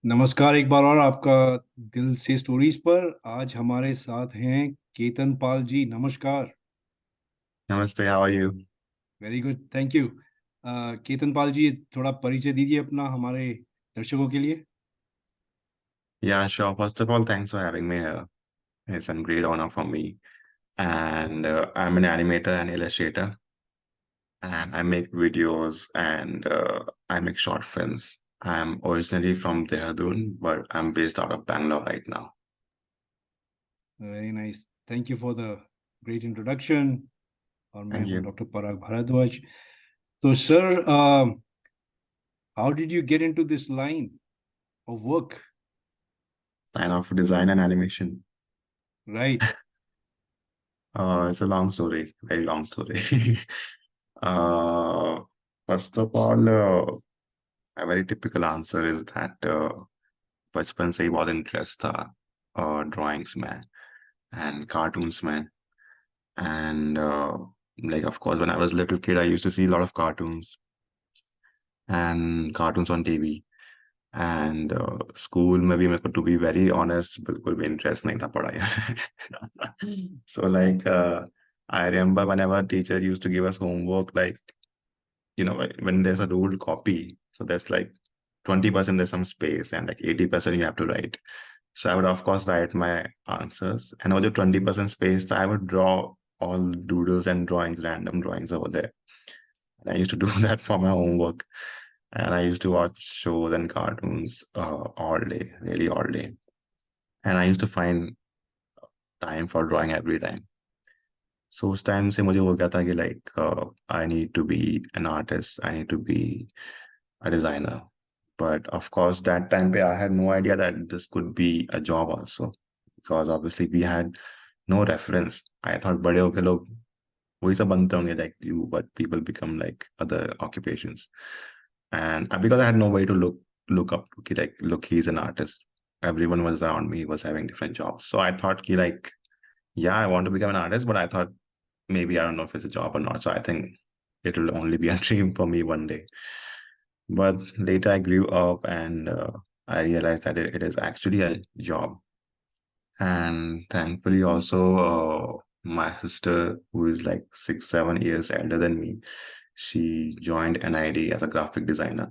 नमस्कार एक बार और आपका दिल से स्टोरीज पर। आज हमारे साथ हैं केतन पाल जी। नमस्कार। Namaste, how are you? Very good, thank you. Ketan Pal ji, थोड़ा परिचय दीजिए अपना हमारे दर्शकों के लिए। Yeah, sure. First of all, thanks for having me here. It's a great honor for me. And I'm an animator and illustrator, and I make videos and I make short films. I'm originally from Dehradun, but I'm based out of Bangalore right now. Very nice, thank you for the great introduction. और मैं Thank हूं you. Doctor पराग भारद्वाज। तो sir, how did you get into this line of work? Sign off for design and animation. Right. It's a long story, very long story. uh, First of all, a very typical answer is that बचपन से ही बहुत interest था drawings में and cartoons में. And like, of course, when I was a little kid, I used to see a lot of cartoons on TV. And school में भी मेरे को, to be very honest, बिल्कुल भी इंटरेस्ट नहीं था पढ़ाई में. So like, I remember whenever teacher used to give us homework, like, when there's a ruled copy, so there's like 20% there's some space and like 80% you have to write. So I would of course write my answers, and over the 20% space, I would draw all doodles and drawings, random drawings over there. And I used to do that for my homework. And I used to watch shows and cartoons all day, really all day. And I used to find time for drawing every time. So उस time से मुझे हो गया था कि like I need to be an artist, I need to be a designer. But of course, that time I had no idea that this could be a job also, because obviously we had no reference. I thought बड़े होके लोग वही सब बनते होंगे like you, but people become like other occupations. And because I had nobody to look up to, कि like, look, he's an artist. Everyone was around me was having different jobs. So I thought कि like, yeah, I want to become an artist, but I thought maybe I don't know if it's a job or not. So I think it'll only be a dream for me one day. But later I grew up and I realized that it is actually a job. And thankfully also my sister, who is like 6, 7 years elder than me, she joined NID as a graphic designer.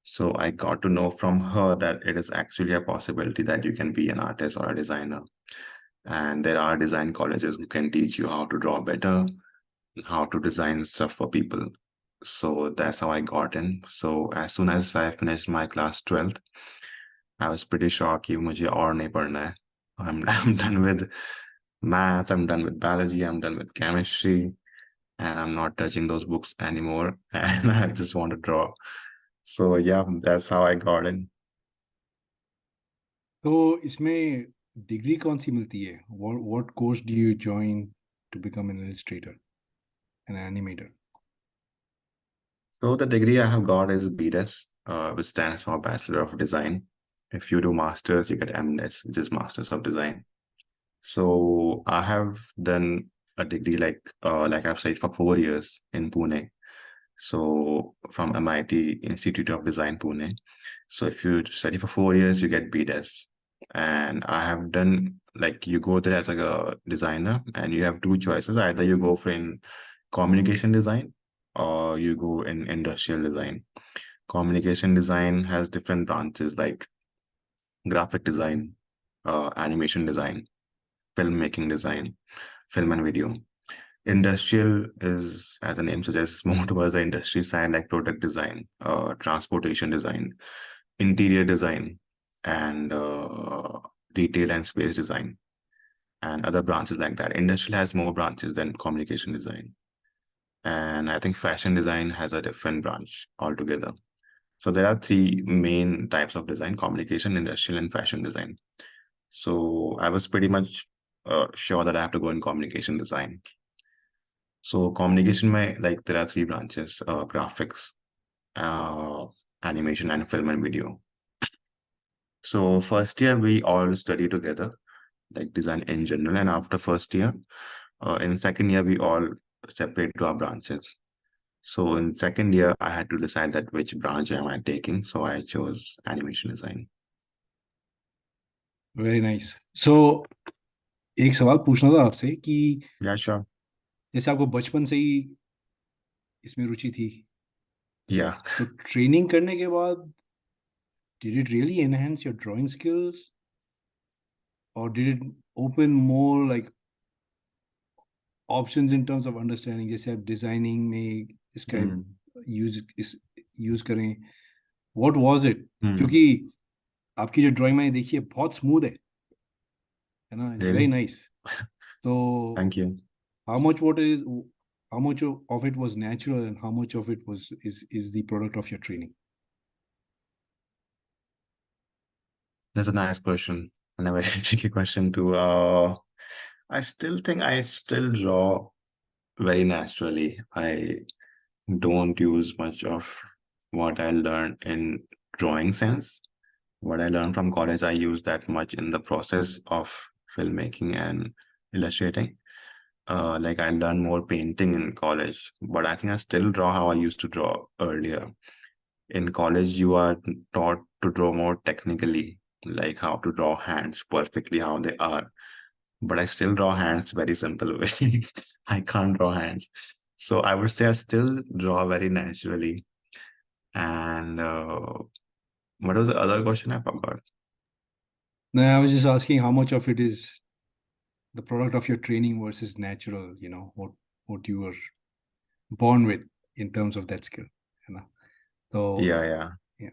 So I got to know from her that it is actually a possibility that you can be an artist or a designer. And there are design colleges who can teach you how to draw better, how to design stuff for people. So that's how I got in. So as soon as I finished my class 12th, I was pretty shocked कि मुझे और नहीं पढ़ना है. I'm done with math, I'm done with biology, I'm done with chemistry, and I'm not touching those books anymore. And I just want to draw. So yeah, that's how I got in. तो इसमें degree कौन सी मिलती है? What course do you join to become an illustrator an animator? So the degree I have got is BDES, which stands for Bachelor of Design. If you do masters, you get MDes, which is Masters of Design. So I have done a degree like I've said for 4 years in Pune. So from MIT Institute of Design Pune. So if you study for 4 years, you get BDES. And I have done, like, you go there as like a designer and you have two choices. Either you go for in communication design or you go in industrial design. Communication design has different branches like graphic design, animation design, filmmaking design, film and video. Industrial is, as the name suggests, more towards the industry side, like product design, transportation design, interior design, and retail and space design, and other branches like that. Industrial has more branches than communication design. And I think fashion design has a different branch altogether. So there are three main types of design: communication, industrial, and fashion design. So I was pretty much sure that I have to go in communication design. So communication, like, there are three branches: graphics, uh, animation, and film and video. So first year we all study together, like design in general, and after first year, in second year we all separate to our branches. So in second year, I had to decide that which branch am I taking. So I chose animation design. Very nice. So एक सवाल पूछना था आपसे कि या sure. जैसे आपको बचपन से ही इसमें रुचि थी, या तो ट्रेनिंग करने के बाद did it really enhance your drawing skills, or did it open more like options in terms of understanding? जैसे आप डिजाइनिंग में इसका हम्म यूज इस यूज करें, व्हाट वाज इट? हम्म क्योंकि आपकी जो ड्राइंग मैंने देखी है बहुत स्मूथ है ना, इट्स वेरी रियली नाइस। तो thank you. how much what is how much of it was natural and how much of it was is the product of your training? That's a nice question and a very tricky question too. I still think I still draw very naturally. I don't use much of what I learned in drawing sense. What I learned from college, I use that much in the process of filmmaking and illustrating. Like I learned more painting in college, but I think I still draw how I used to draw earlier. In college, you are taught to draw more technically, like how to draw hands perfectly how they are. But I still draw hands very simple way. I can't draw hands. So I would say I still draw very naturally. And what was the other question? I forgot. No, I was just asking how much of it is the product of your training versus natural, what you were born with in terms of that skill, you know. So Yeah, yeah. yeah.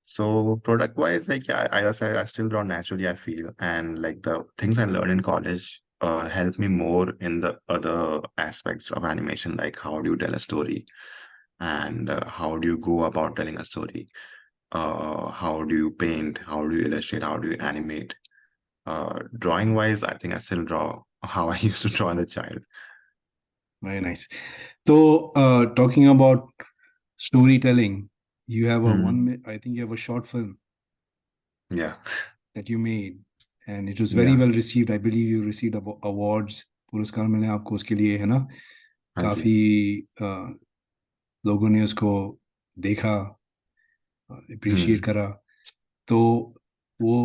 So product wise, like yeah, I said, I still draw naturally, I feel. And like the things I learned in college help me more in the other aspects of animation, like how do you tell a story and how do you go about telling a story? How do you paint? How do you illustrate? How do you animate? Drawing wise, I think I still draw how I used to draw as a child. Very nice. So talking about storytelling, you have a Hmm. I think you have a short film Yeah, that you made, and it was very yeah. well received. I believe you received awards, पुरस्कार मिले आपको उसके लिए, है ना? हाँ जी। काफी लोगों ने उसको देखा, अप्रिशिएट Hmm. करा। तो वो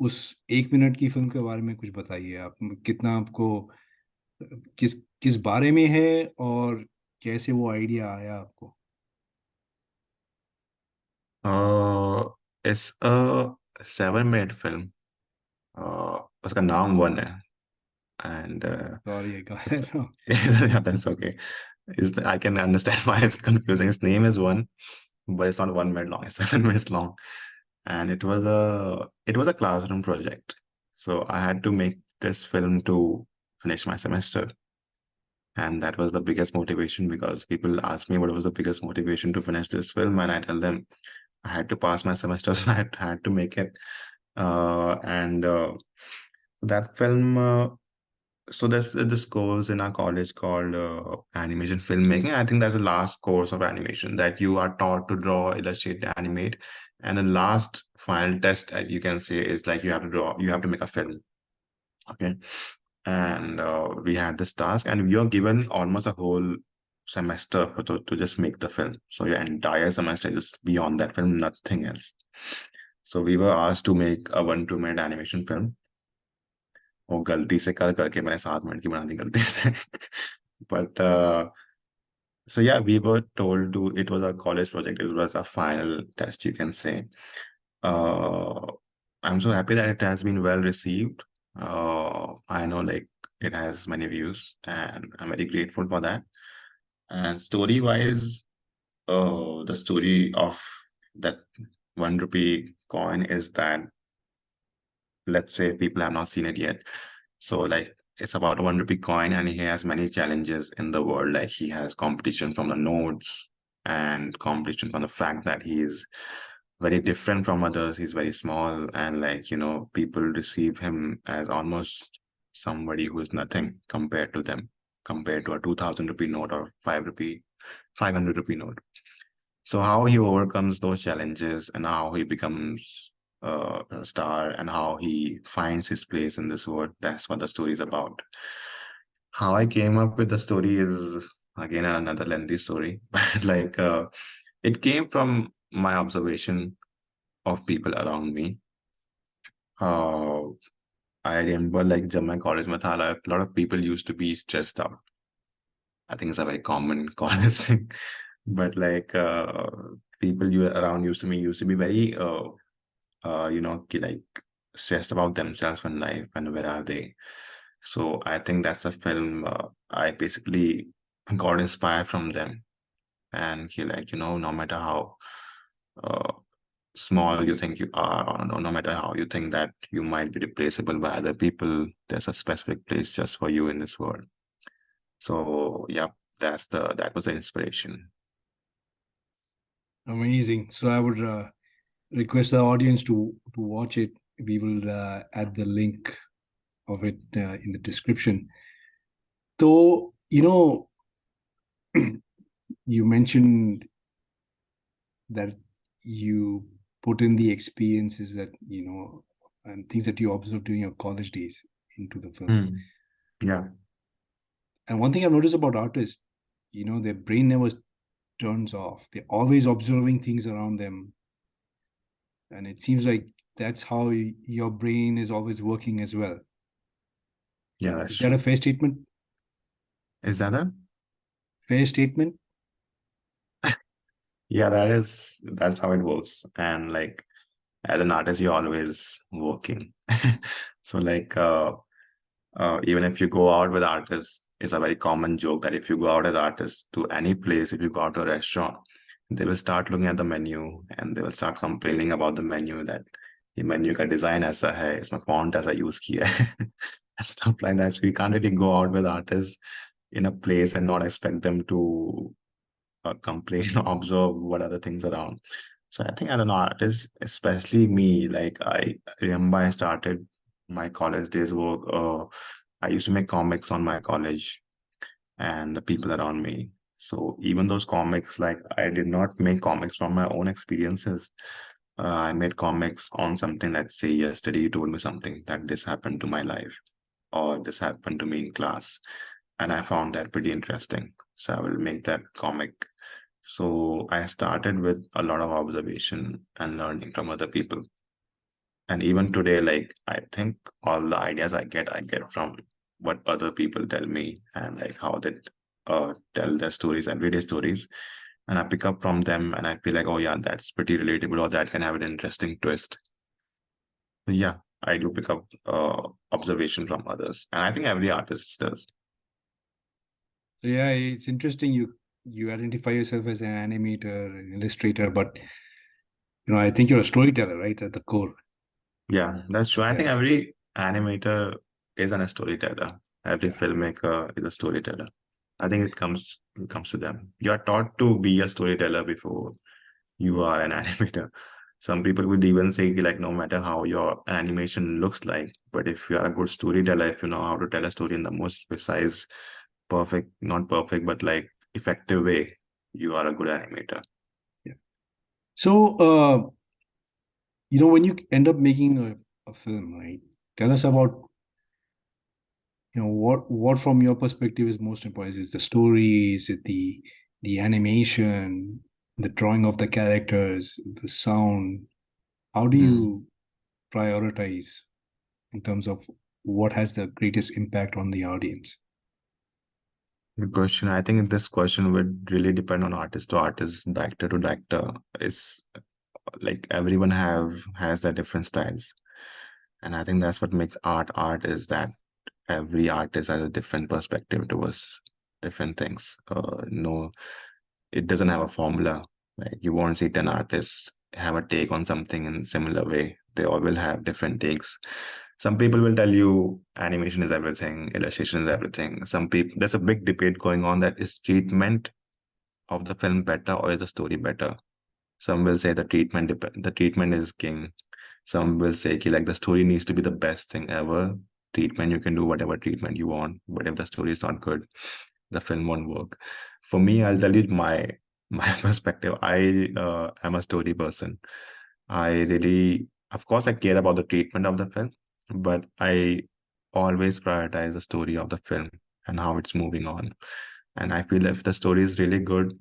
उस 1 मिनट की फिल्म के बारे में कुछ बताइए आप, कितना आपको किस किस बारे में है, और कैसे वो आइडिया आया आपको? It's a 7 minute film. उसका नाम वन है and sorry I got it's, it wrong. yeah, that's okay. I can understand why it's confusing. His name is one, but it's not 1 minute long. It's 7 minutes long, and it was a classroom project. So I had to make this film to finish my semester, and that was the biggest motivation because people ask me what was the biggest motivation to finish this film, and I tell them I had to pass my semester, so I had to make it. And that film. So there's this course in our college called animation filmmaking. I think that's the last course of animation that you are taught to draw, illustrate, animate, and the last final test, as you can say, is like you have to draw, you have to make a film. Okay, and we had this task, and you're given almost a whole semester to just make the film. So your entire semester is just beyond that film, nothing else. So we were asked to make a 1 2 minute animation film. वो गलती से कर करके मैंने 7 minute की बना दी गलती से but so yeah, we were told to, it was a college project, it was a final test, you can say. uh I'm so happy that it has been well received. I know like it has many views and I'm very grateful for that. And story wise, the story of that 1 rupee coin is that, let's say people have not seen it yet. So like it's about a 1 rupee coin and he has many challenges in the world. Like he has competition from the notes and competition from the fact that he is very different from others. He's very small and like, people receive him as almost somebody who is nothing compared to them, compared to a 2000 rupee note or 5 rupee, 500 rupee note. So how he overcomes those challenges and how he becomes a star and how he finds his place in this world. That's what the story is about. How I came up with the story is again another lengthy story, but like it came from my observation of people around me. uh, I remember like जब मैं college में था, like, a lot of people used to be stressed out. I think it's a very common college thing, but like people you around used to be very like stressed about themselves in life and where are they. So I think that's a film I basically got inspired from them. And he like, no matter how uh, small you think you are, or no matter how you think that you might be replaceable by other people, there's a specific place just for you in this world. So yeah, that was the inspiration. Amazing. So I would request the audience to watch it. We will add the link of it in the description. So, you mentioned that you put in the experiences that, and things that you observed during your college days into the film. Hmm. Yeah, And one thing I've noticed about artists, their brain never turns off. They're always observing things around them. And it seems like that's how your brain is always working as well. yeah, that's Is that a true. fair statement? Is that a? Fair statement? Yeah, that's how it works. And like as an artist, you're always working. So like even if you go out with artists, it's a very common joke that if you go out as artists to any place, if you go out to a restaurant, they will start looking at the menu and they will start complaining about the menu that the menu का design ऐसा है, इसमें font ऐसा use किया है, and stuff like that. So you can't really go out with artists in a place and not expect them to complain or observe what other things around. So I think as an artist, especially me, like I remember I started my college days work. I used to make comics on my college and the people around me. So even those comics, like I did not make comics from my own experiences. I made comics on something. Let's say yesterday you told me something that this happened to my life or this happened to me in class, and I found that pretty interesting. So I will make that comic. So I started with a lot of observation and learning from other people. And even today, like I think all the ideas I get from what other people tell me and like how they tell their stories, everyday stories. And I pick up from them and I feel like, oh yeah, that's pretty relatable or that can have an interesting twist. So yeah, I do pick up observation from others. And I think every artist does. So yeah, it's interesting you identify yourself as an animator, an illustrator, but I think you're a storyteller, right, at the core. Yeah, that's true. I think Yeah, every animator is a storyteller. Every yeah. filmmaker is a storyteller. I think it comes to them. You are taught to be a storyteller before you are an animator. Some people would even say like no matter how your animation looks like, but if you are a good storyteller, if you know how to tell a story in the most precise, perfect, not perfect, but like effective way, you are a good animator. Yeah. So when you end up making a film, right? Tell us about what from your perspective is most important. Is it the story? Is it the animation, the drawing of the characters, the sound? How do Hmm. you prioritize in terms of what has the greatest impact on the audience? Good question. I think this question would really depend on artist to artist, director to director. Is like everyone has their different styles, and I think that's what makes art is that every artist has a different perspective towards different things. No, it doesn't have a formula. Like you won't see 10 artists have a take on something in similar way. They all will have different takes. Some people will tell you animation is everything, illustration is everything. Some people, there's a big debate going on that is treatment of the film better or is the story better? Some will say the treatment is king. Some will say ki, like the story needs to be the best thing ever. Treatment, you can do whatever treatment you want, but if the story is not good, the film won't work. For me, I'll tell you my perspective. I am a story person. I really, of course, I care about the treatment of the film, but I always prioritize the story of the film and how it's moving on. And I feel if the story is really good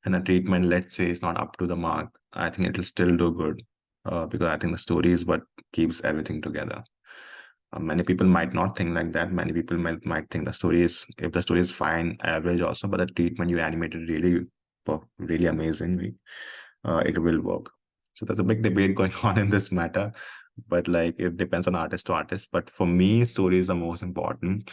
and the treatment, let's say, is not up to the mark, I think it'll still do good. because I think the story is what keeps everything together. Many people might not think like that. Many people might think the story is, if the story is fine, average also, but the treatment you animated really, really amazingly, it will work. So there's a big debate going on in this matter, but like it depends on artist to artist. But for me, story is the most important.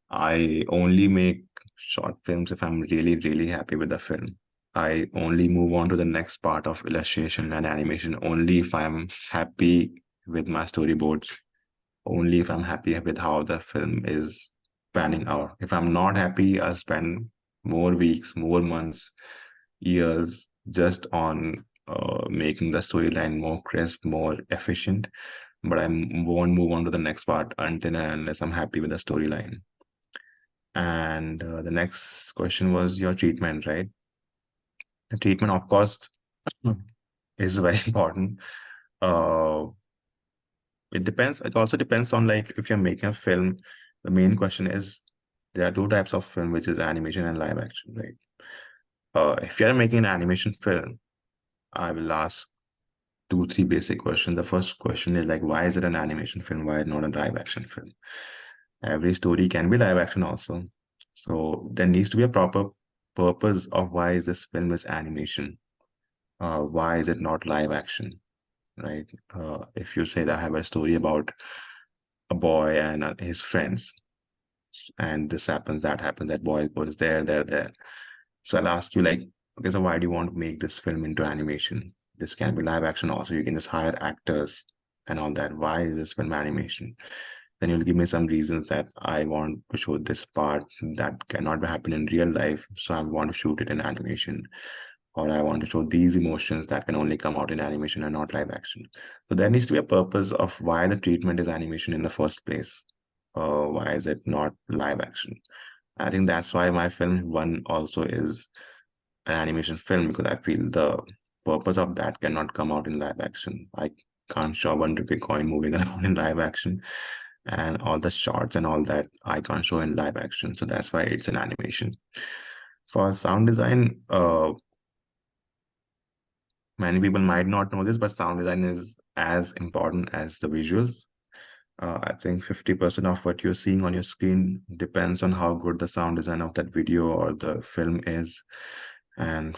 I only make short films if I'm really, really happy with the film. I only move on to the next part of illustration and animation only if I'm happy with my storyboards, only if I'm happy with how the film is panning out. If I'm not happy, I'll spend more weeks, more months, years just on making the storyline more crisp, more efficient. But won't move on to the next part until and unless I'm happy with the storyline. And the next question was your treatment, right? The treatment, of course, is very important. Uh, it depends. It also depends on like if you're making a film. The main question is there are two types of film, which is animation and live action, right? If you're making an animation film, I will ask two, three basic questions. The first question is like, why is it an animation film? Why not a live action film? Every story can be live action also. So there needs to be a proper purpose of why this film is animation. Why is it not live action, right? If you say that I have a story about a boy and his friends, and this happens, that happens, that boy goes there, there, there. So I'll ask you like, okay, so why do you want to make this film into animation? This can be live action also. You can just hire actors and all that. Why is this film animation? Then you'll give me some reasons that I want to show this part that cannot happen in real life. So I want to shoot it in animation. Or I want to show these emotions that can only come out in animation and not live action. So there needs to be a purpose of why the treatment is animation in the first place. Why is it not live action? I think that's why my film one also is an animation film because I feel the purpose of that cannot come out in live action. I can't show one rupee coin moving around in live action, and all the shots and all that I can't show in live action. So that's why it's an animation. For sound design, many people might not know this, but sound design is as important as the visuals. I think 50% of what you're seeing on your screen depends on how good the sound design of that video or the film is. And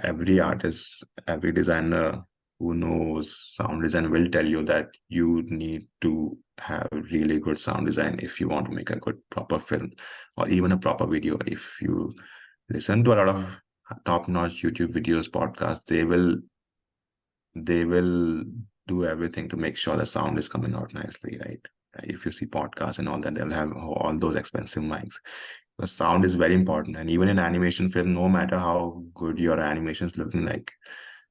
every artist, every designer who knows sound design will tell you that you need to have really good sound design if you want to make a good proper film or even a proper video. If you listen to a lot of top-notch YouTube videos, podcasts, they will do everything to make sure the sound is coming out nicely, right? If you see podcasts and all that, they'll have all those expensive mics. The sound is very important. And even in animation film, no matter how good your animation is looking like,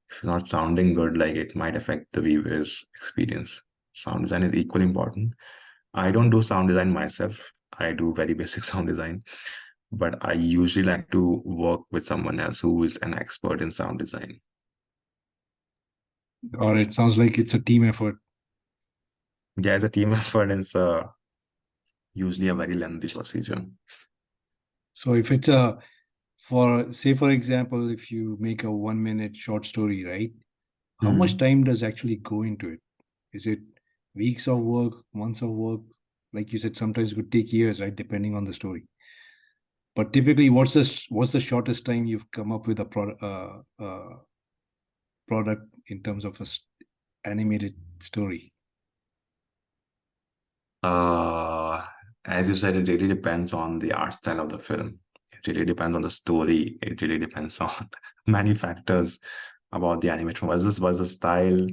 if it's not sounding good, like it might affect the viewer's experience. Sound design is equally important. I don't do sound design myself. I do very basic sound design, but I usually like to work with someone else who is an expert in sound design. Or it sounds like it's a team effort. Yeah, it's a team effort and it's usually a very lengthy procedure. So if it's a for say for example, if you make a 1 minute short story, right? How much Hmm. time does actually go into it? Is it weeks of work, months of work? Like you said, sometimes it could take years, right? Depending on the story. But typically, what's the shortest time you've come up with a product in terms of animated story? Uh, as you said, it really depends on the art style of the film. It really depends on the story. It really depends on many factors about the animation. Was the style?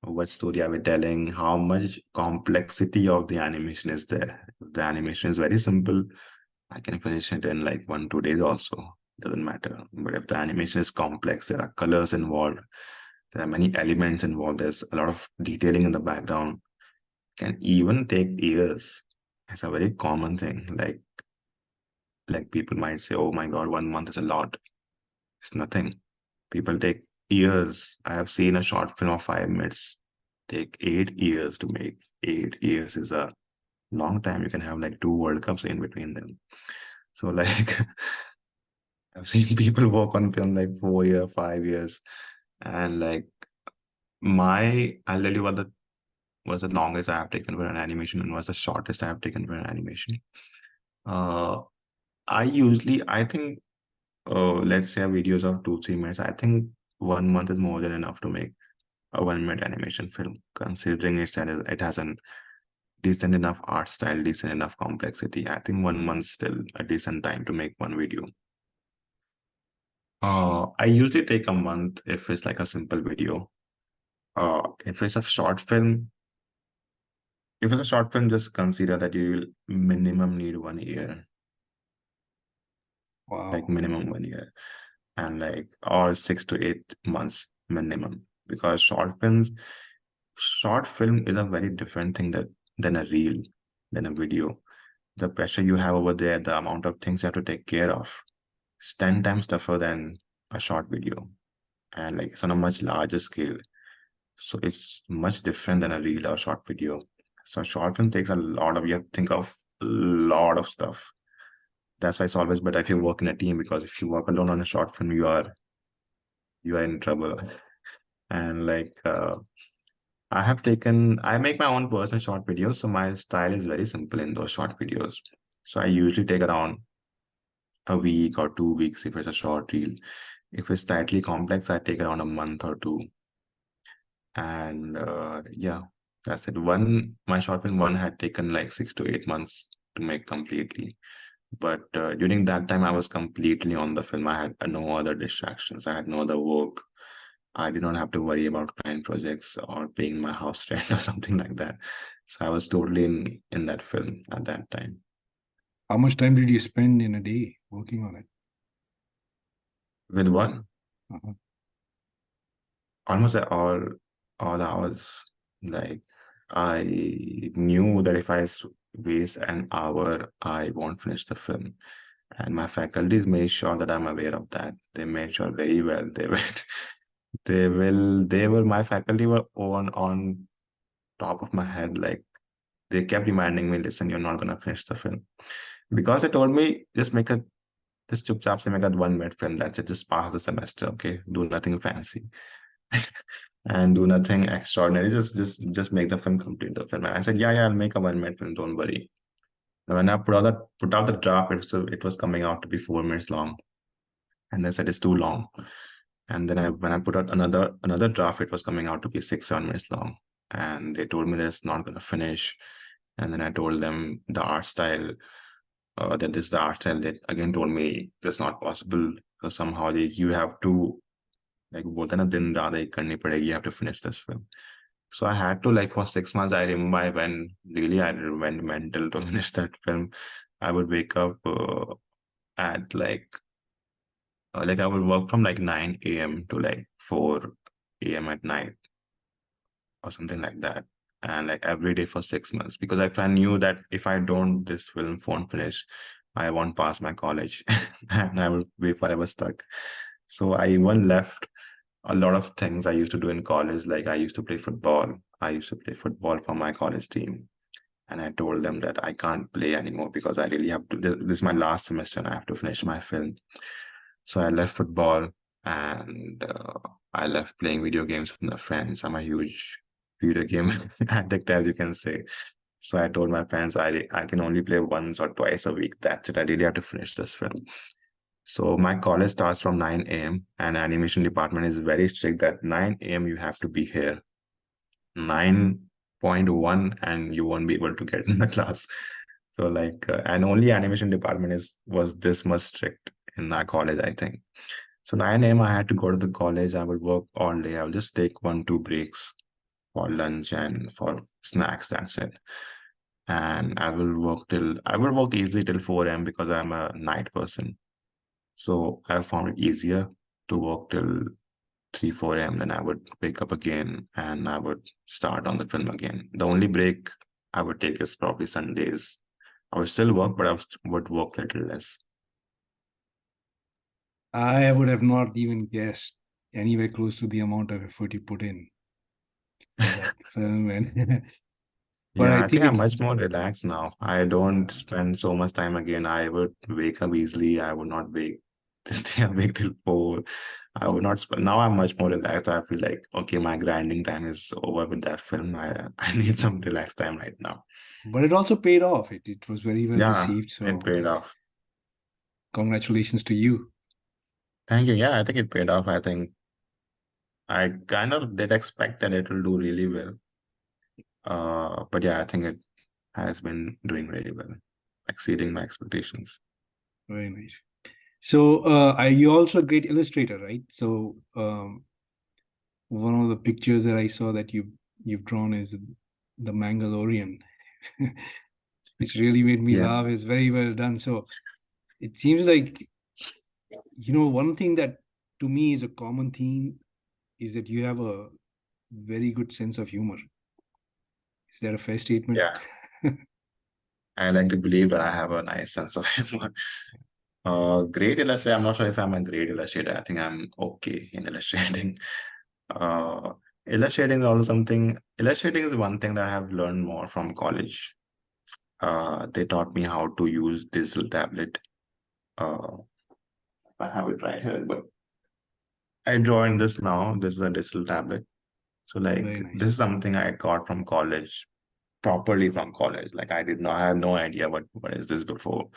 What story are we telling? How much complexity of the animation is there? If the animation is very simple, I can finish it in like 1, 2 days also. Doesn't matter. But if the animation is complex, there are colors involved, there are many elements involved, there's a lot of detailing in the background, can even take years. It's a very common thing. Like people might say, "Oh my God, 1 month is a lot." It's nothing. People take years. I have seen a short film of 5 minutes take 8 years to make. 8 years is a long time. You can have like two World Cups in between them. So like I've seen people work on film like 4 years, 5 years, and like I'll tell you what the was the longest I have taken for an animation and was the shortest I have taken for an animation. Uh, I think, let's say videos of 2, 3 minutes. I think 1 month is more than enough to make a 1 minute animation film, considering it has an decent enough art style, decent enough complexity. I think 1 month's still a decent time to make one video. I usually take a month if it's like a simple video. If it's a short film, if it's a short film, just consider that you will minimum need 1 year, like Wow. minimum 1 year, and like or 6 to 8 months minimum. Because short film is a very different thing than a reel, than a video. The pressure you have over there, the amount of things you have to take care of, is 10 times tougher than a short video. And like it's on a much larger scale. So it's much different than a reel or short video. So short film takes a lot of you have to think of a lot of stuff. That's why it's always better if you work in a team, because if you work alone on a short film, you are in trouble. And like I make my own personal short videos, so my style is very simple in those short videos. So I usually take around a week or 2 weeks if it's a short reel. If it's slightly complex, I take around a month or two. And yeah, that's it. My short film one had taken like 6 to 8 months to make completely. But during that time, I was completely on the film. I had no other distractions. I had no other work. I did not have to worry about client projects or paying my house rent or something like that. So I was totally in that film at that time. How much time did you spend in a day working on it? With one, Uh-huh. almost all hours. Like I knew that if waste an hour, I won't finish the film. And my faculties made sure that I'm aware of that. They made sure very well. They were my faculty were on top of my head. Like they kept reminding me, listen, you're not gonna finish the film. Because they told me just chup chap se make a 1 minute film. That's it. Just pass the semester, okay? Do nothing fancy and do nothing extraordinary. Just make the film, complete the film. And I said, yeah, I'll make a 1 minute film. Don't worry. And when I put out the draft, it was coming out to be 4 minutes long, and they said it's too long. And then when I put out another draft, it was coming out to be 6, 7 minutes long, and they told me that it's not gonna finish. And then I told them the art style, that this is the art style. They again told me that's not possible. So somehow you have to like बोलते हैं ना दिन रात एक करनी पड़ेगी. You have to finish this film. So I had to like for 6 months. I remember I went mental to finish that film. I would wake up at like I would work from like 9 a.m. to like 4 a.m. at night or something like that. And like every day for 6 months, because if I knew that if I don't, this film won't finish, I won't pass my college and I will be forever stuck. So I even left a lot of things I used to do in college. Like I used to play football. I used to play football for my college team. And I told them that I can't play anymore because I really have to. This is my last semester and I have to finish my film. So I left football and I left playing video games with my friends. I'm a huge video game addict, as you can say. So I told my friends I can only play once or twice a week. That's it. I really have to finish this film. So my college starts from 9 a.m. and animation department is very strict that 9 a.m. you have to be here. 9.1 and you won't be able to get in the class. So like and only animation department is was this much strict in our college, I think. So 9 a.m. I had to go to the college. I would work all day. I would just take 1, 2 breaks for lunch and for snacks. That's it. And I will work easily till 4 a.m. because I'm a night person. So I found it easier to work till 3, 4 a.m. Then I would wake up again and I would start on the film again. The only break I would take is probably Sundays. I would still work, but would work a little less. I would have not even guessed anywhere close to the amount of effort you put in for that film. And but Yeah, I I think think I'm it, much more relaxed now. I don't yeah, spend so much time again. I would wake up easily. I would not wake to stay awake till 4. I would not now I'm much more relaxed. I feel like okay, my grinding time is over with that film. I need some relaxed time right now. But it also paid off. It was very well Yeah, received. it So paid off. congratulations to you. Thank you. Yeah, I think it paid off. I think I kind of did expect that it will do really well. But yeah, I think it has been doing really well, exceeding my expectations. Very nice. So are you also a great illustrator, right? So one of the pictures that I saw that you've drawn is the Mangalorean, which really made me Yeah, laugh. It's very well done. So it seems like, one thing that to me is a common theme is that you have a very good sense of humor. Is that a fair statement? yeah. I like to believe that I have a nice sense of humor. Great illustrator. I'm not sure if I'm a great illustrator. I think I'm okay in illustrating. Uh, Illustrating is also something. Illustrating is one thing that I have learned more from college. They taught me how to use digital tablet. Uh, I have it right here, but I draw in this now. This is a digital tablet. So Very like this nice. is something I got from college, properly from college. Like I have no idea what is this before.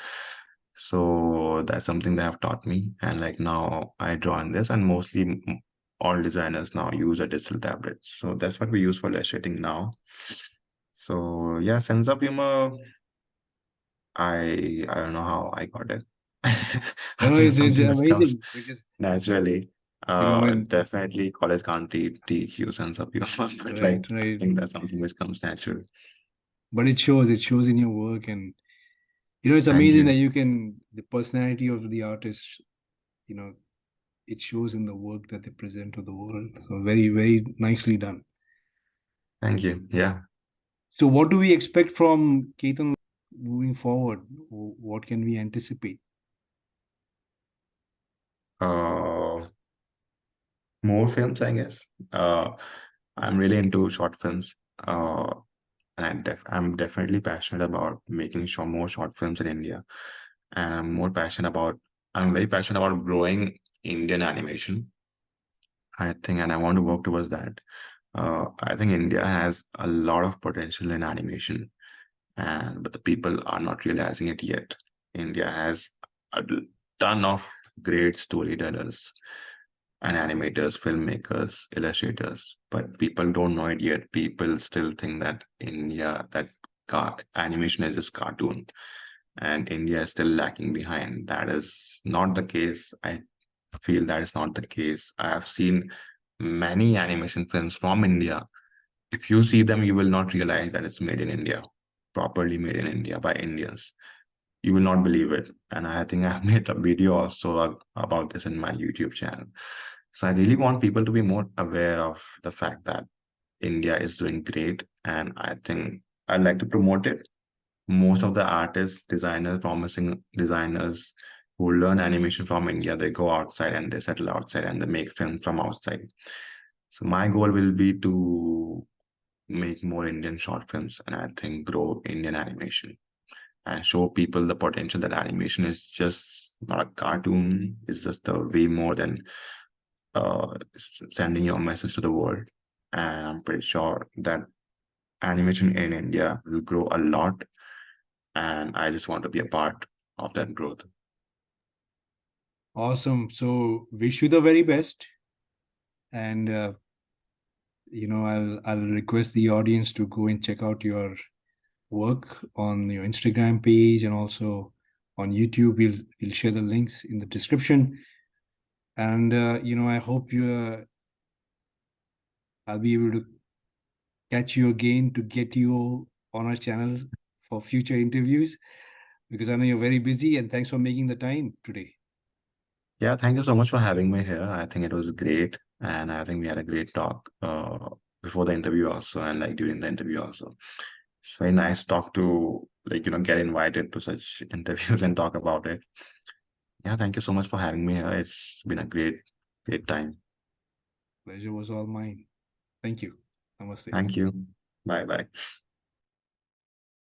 So that's something they have taught me. And like now I draw in this, and mostly all designers now use a digital tablet. So that's what we use for illustrating now. So yeah, sense of humor. I don't know how I got it. I No, think it's it's something which comes amazing because naturally. when Definitely college can't teach you sense of humor, but like right, I right, think that's something which comes natural. but it shows in your work, and it's Thank amazing that you. you can the personality of the artist, you know, it shows in the work that they present to the world. So very, very nicely done. Thank you. Yeah. So what do we expect from Ketan moving forward? What can we anticipate? Uh, More films, I guess. I'm really into short films. And I'm definitely passionate about making sure more short films in India. And I'm very passionate about growing Indian animation. I think, and I want to work towards that. I think India has a lot of potential in animation, and but the people are not realizing it yet. India has a ton of great storytellers and animators, filmmakers, illustrators, but people don't know it yet. People still think that animation is just cartoon, and India is still lacking behind. That is not the case. I feel that is not the case. I have seen many animation films from India. If you see them, you will not realize that it's made in India, properly made in India by Indians. You will not believe it. And I think I've made a video also about this in my YouTube channel. So I really want people to be more aware of the fact that India is doing great. And I think I'd like to promote it. Most of the artists, designers, promising designers who learn animation from India, they go outside and they settle outside and they make films from outside. So my goal will be to make more Indian short films and I think grow Indian animation and show people the potential that animation is just not a cartoon, it's just a way more than sending your message to the world. And I'm pretty sure that animation in India will grow a lot. And I just want to be a part of that growth. Awesome. So wish you the very best, and I'll request the audience to go and check out your work on your Instagram page and also on YouTube. We'll share the links in the description, and I hope I'll be able to catch you again to get you on our channel for future interviews because I know you're very busy. And thanks for making the time today. Yeah, thank you so much for having me here. I think it was great. And I think we had a great talk before the interview also and like during the interview also. It's very nice to talk to get invited to such interviews and talk about it. Yeah, thank you so much for having me here. It's been a great time. Pleasure was all mine. Thank you. Namaste. Thank you. Bye bye.